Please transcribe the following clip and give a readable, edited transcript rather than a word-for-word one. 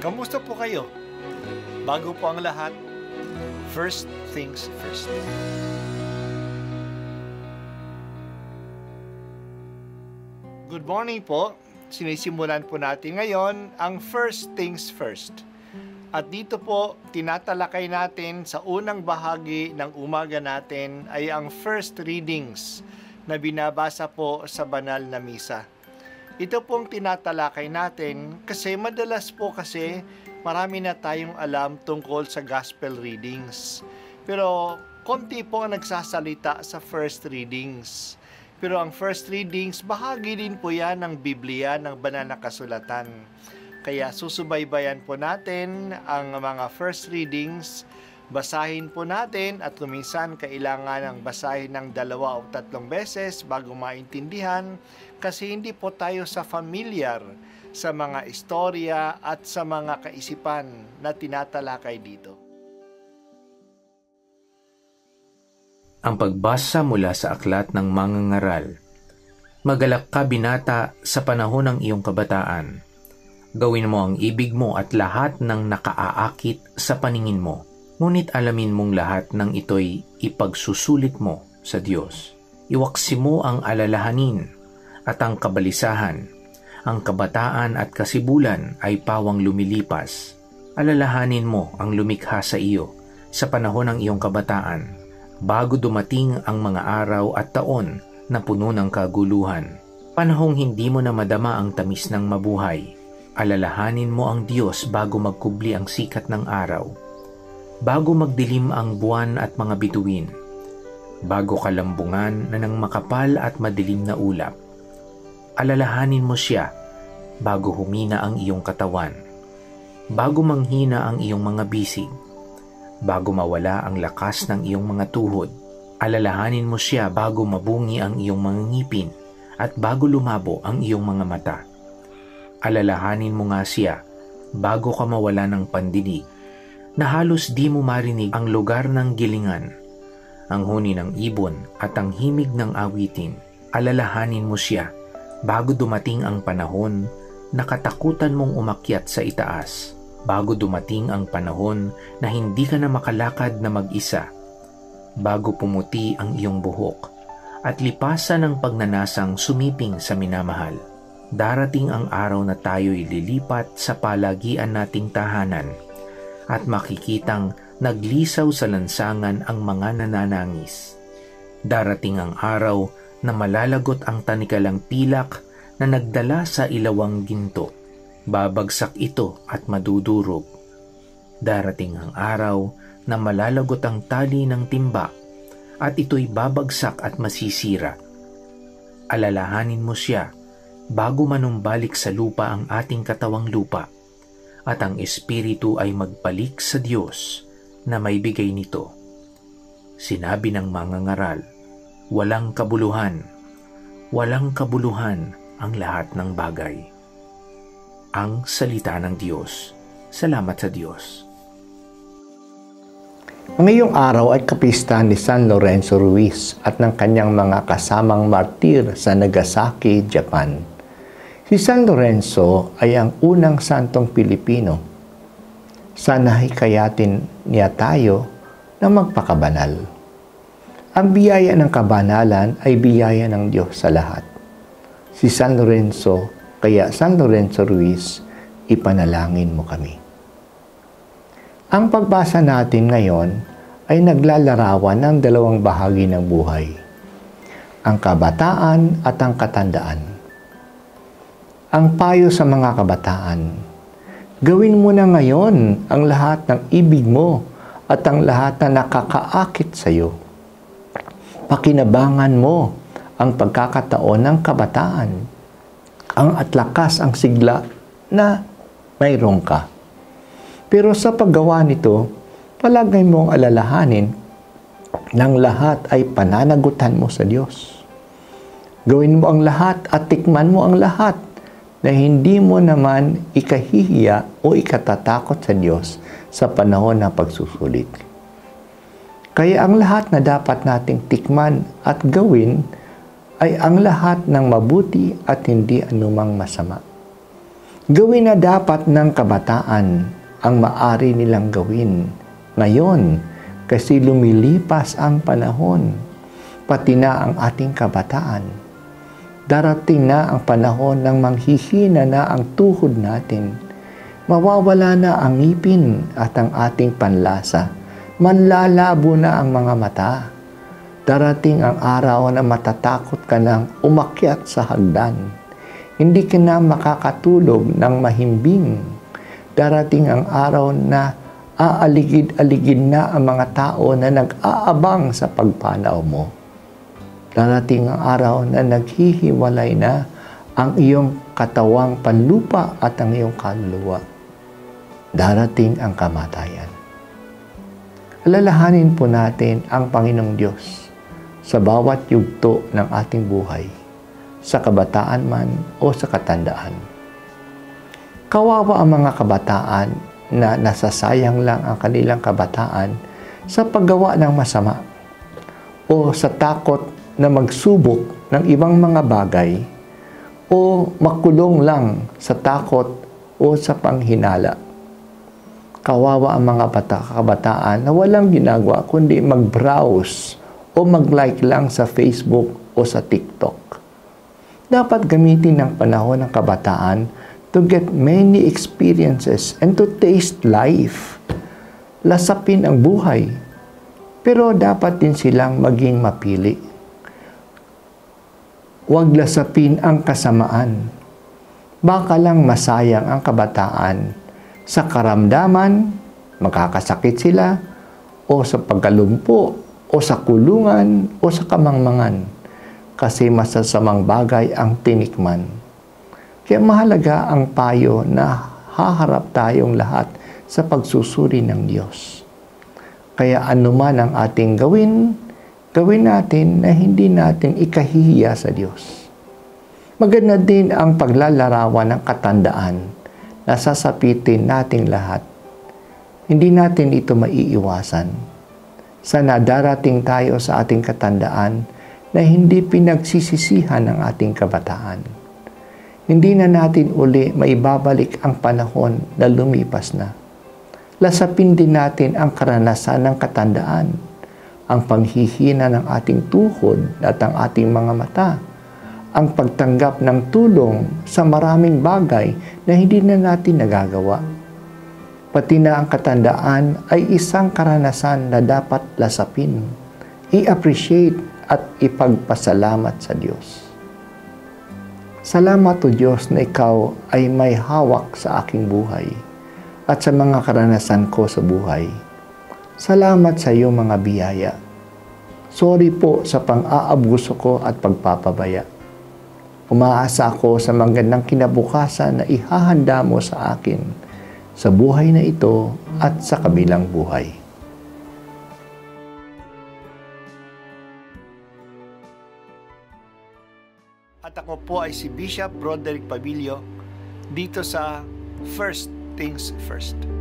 Kamusta po kayo? Bago po ang lahat, first things first. Good morning po. Sinisimulan po natin ngayon ang first things first. At dito po, tinatalakay natin sa unang bahagi ng umaga natin ay ang first readings na binabasa po sa banal na misa. Ito pong tinatalakay natin kasi madalas po kasi marami na tayong alam tungkol sa gospel readings. Pero konti po ang nagsasalita sa first readings. Pero ang first readings, bahagi din po yan ng Biblia, ng banal na kasulatan. Kaya susubaybayan po natin ang mga first readings. Basahin po natin at kuminsan kailangan ng basahin ng 2 o 3 beses bago maintindihan kasi hindi po tayo familiar sa mga istorya at sa mga kaisipan na tinatalakay dito. Ang pagbasa mula sa aklat ng mangangaral. Magalak ka binata sa panahon ng iyong kabataan. Gawin mo ang ibig mo at lahat ng nakaaakit sa paningin mo. Ngunit alamin mong lahat ng ito'y ipagsusulit mo sa Diyos. Iwaksi mo ang alalahanin at ang kabalisahan. Ang kabataan at kasibulan ay pawang lumilipas. Alalahanin mo ang lumikha sa iyo sa panahon ng iyong kabataan, bago dumating ang mga araw at taon na puno ng kaguluhan. Panahong hindi mo na madama ang tamis ng mabuhay. Alalahanin mo ang Diyos bago magkubli ang sikat ng araw. Bago magdilim ang buwan at mga bituin, bago kalambungan na ng makapal at madilim na ulap, alalahanin mo siya bago humina ang iyong katawan, bago manghina ang iyong mga bisig, bago mawala ang lakas ng iyong mga tuhod, alalahanin mo siya bago mabungi ang iyong mga ngipin at bago lumabo ang iyong mga mata. Alalahanin mo nga siya bago ka mawala ng pandinig, na halos di mo marinig ang lugar ng gilingan, ang huni ng ibon at ang himig ng awitin. Alalahanin mo siya bago dumating ang panahon na katakutan mong umakyat sa itaas, bago dumating ang panahon na hindi ka na makalakad na mag-isa, bago pumuti ang iyong buhok at lipasan ng pagnanasang sumiping sa minamahal. Darating ang araw na tayo'y lilipat sa palagian nating tahanan at makikitang naglisaw sa lansangan ang mga nananangis. Darating ang araw na malalagot ang tanikalang pilak na nagdala sa ilawang ginto. Babagsak ito at madudurog. Darating ang araw na malalagot ang tali ng timba at ito'y babagsak at masisira. Alalahanin mo siya bago manumbalik sa lupa ang ating katawang lupa, at ang Espiritu ay magbalik sa Diyos na may bigay nito. Sinabi ng mangangaral, walang kabuluhan ang lahat ng bagay. Ang salita ng Diyos. Salamat sa Diyos. Ngayong araw ay kapista ni San Lorenzo Ruiz at ng kanyang mga kasamang martir sa Nagasaki, Japan. Si San Lorenzo ay ang unang santong Pilipino. Sana hikayatin niya tayo na magpakabanal. Ang biyaya ng kabanalan ay biyaya ng Diyos sa lahat. Si San Lorenzo, kaya San Lorenzo Ruiz, ipanalangin mo kami. Ang pagbasa natin ngayon ay naglalarawan ng 2 bahagi ng buhay, ang kabataan at ang katandaan. Ang payo sa mga kabataan, gawin mo na ngayon ang lahat ng ibig mo at ang lahat na nakakaakit sa iyo. Pakinabangan mo ang pagkakataon ng kabataan, ang atlakas ang sigla na mayroon ka. Pero sa paggawa nito, palagay mong alalahanin ng lahat ay pananagutan mo sa Diyos. Gawin mo ang lahat at tikman mo ang lahat na hindi mo naman ikahihiya o ikatatakot sa Diyos sa panahon ng pagsusulit. Kaya ang lahat na dapat nating tikman at gawin ay ang lahat ng mabuti at hindi anumang masama. Gawin na dapat ng kabataan ang maari nilang gawin ngayon kasi lumilipas ang panahon, pati na ang ating kabataan. Darating na ang panahon ng manghihina na ang tuhod natin. Mawawala na ang ngipin at ang ating panlasa. Manlalabo na ang mga mata. Darating ang araw na matatakot ka nang umakyat sa hagdan. Hindi ka na makakatulog ng mahimbing. Darating ang araw na aaligid-aligid na ang mga tao na nag-aabang sa pagpanaw mo. Darating ang araw na naghihiwalay na ang iyong katawang panlupa at ang iyong kaluluwa. Darating ang kamatayan. Alalahanin po natin ang Panginoong Diyos sa bawat yugto ng ating buhay, sa kabataan man o sa katandaan. Kawawa ang mga kabataan na nasasayang lang ang kanilang kabataan sa paggawa ng masama o sa takot na magsubok ng ibang mga bagay o makulong lang sa takot o sa panghinala. Kawawa ang mga kabataan na walang ginagawa kundi mag-browse o mag-like lang sa Facebook o sa TikTok. Dapat gamitin ng panahon ng kabataan to get many experiences and to taste life. Lasapin ang buhay, pero dapat din silang maging mapili. Huwag lasapin ang kasamaan. Baka lang masayang ang kabataan. Sa karamdaman, makakasakit sila, o sa pagkalumpo, o sa kulungan, o sa kamangmangan. Kasi masasamang bagay ang tinikman. Kaya mahalaga ang payo na haharap tayong lahat sa pagsusuri ng Diyos. Kaya anuman ang ating gawin natin na hindi natin ikahihiya sa Diyos. Maganda din ang paglalarawan ng katandaan na sasapitin nating lahat. Hindi natin ito maiiwasan. Sana darating tayo sa ating katandaan na hindi pinagsisisihan ng ating kabataan. Hindi na natin uli maibabalik ang panahon na lumipas na. Lasapin din natin ang karanasan ng katandaan, ang panghihina ng ating tuhod at ang ating mga mata, ang pagtanggap ng tulong sa maraming bagay na hindi na natin nagagawa. Pati na ang katandaan ay isang karanasan na dapat lasapin, i-appreciate at ipagpasalamat sa Diyos. Salamat o Diyos na Ikaw ay may hawak sa aking buhay at sa mga karanasan ko sa buhay. Salamat sa iyong mga biyaya. Sorry po sa pang-aabuso ko at pagpapabaya. Umaasa ako sa magandang kinabukasan na ihahanda mo sa akin sa buhay na ito at sa kabilang buhay. At ako po ay si Bishop Broderick Pabilio dito sa First Things First.